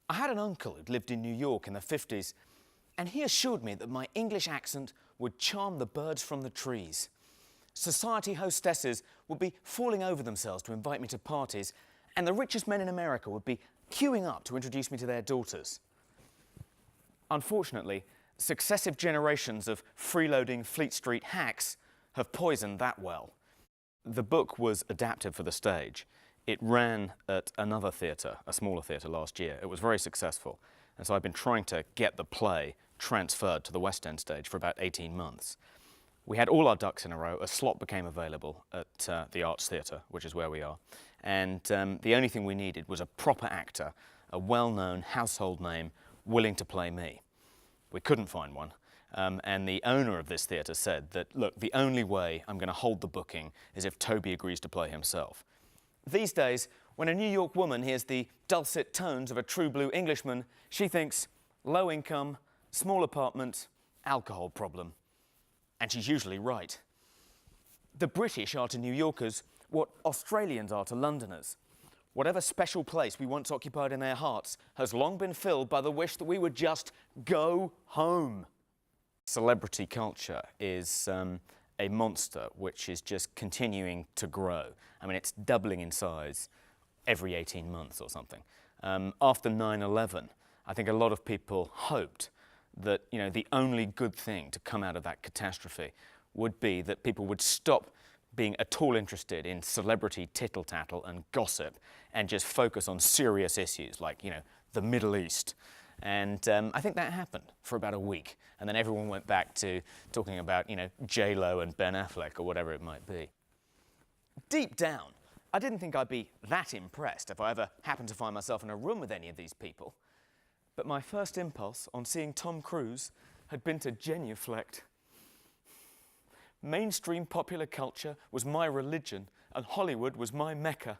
I had an uncle who'd lived in New York in the 50s, and he assured me that my English accent would charm the birds from the trees. Society hostesses would be falling over themselves to invite me to parties, and the richest men in America would be queuing up to introduce me to their daughters. Unfortunately, successive generations of freeloading Fleet Street hacks have poisoned that well. The book was adapted for the stage. It ran at another theatre, a smaller theatre, last year. It was very successful, and so I've been trying to get the play transferred to the West End stage for about 18 months. We had all our ducks in a row. A slot became available at the Arts Theatre, which is where we are, and the only thing we needed was a proper actor, a well-known household name, willing to play me. We couldn't find one, and the owner of this theatre said that, look, the only way I'm going to hold the booking is if Toby agrees to play himself. These days, when a New York woman hears the dulcet tones of a true blue Englishman, she thinks low income, small apartment, alcohol problem. And she's usually right. The British are to New Yorkers what Australians are to Londoners. Whatever special place we once occupied in their hearts has long been filled by the wish that we would just go home. Celebrity culture is a monster which is just continuing to grow. I mean, it's doubling in size every 18 months or something. After 9/11, I think a lot of people hoped that, you know, the only good thing to come out of that catastrophe would be that people would stop being at all interested in celebrity tittle-tattle and gossip and just focus on serious issues like, you know, the Middle East. And I think that happened for about a week. And then everyone went back to talking about, you know, J-Lo and Ben Affleck or whatever it might be. Deep down, I didn't think I'd be that impressed if I ever happened to find myself in a room with any of these people. But my first impulse on seeing Tom Cruise had been to genuflect. Mainstream popular culture was my religion, and Hollywood was my mecca.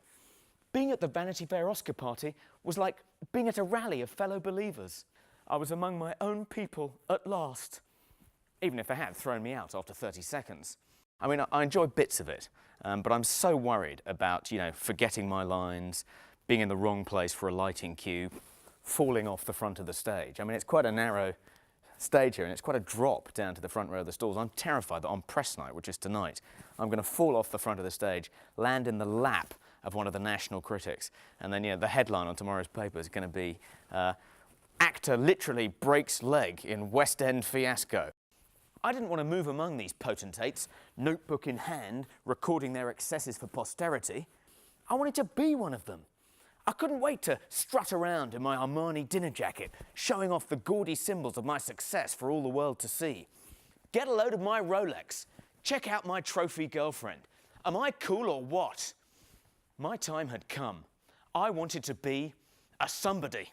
Being at the Vanity Fair Oscar party was like being at a rally of fellow believers. I was among my own people at last, even if they had thrown me out after 30 seconds. I mean, I enjoy bits of it, but I'm so worried about, you know, forgetting my lines, being in the wrong place for a lighting cue, falling off the front of the stage. I mean, it's quite a narrow stage here, and it's quite a drop down to the front row of the stalls. I'm terrified that on press night, which is tonight, I'm going to fall off the front of the stage, land in the lap of one of the national critics, and then, you know, the headline on tomorrow's paper is going to be actor literally breaks leg in West End fiasco. I didn't want to move among these potentates, notebook in hand, recording their excesses for posterity. I wanted to be one of them. I couldn't wait to strut around in my Armani dinner jacket, showing off the gaudy symbols of my success for all the world to see. Get a load of my Rolex. Check out my trophy girlfriend. Am I cool or what? My time had come. I wanted to be a somebody.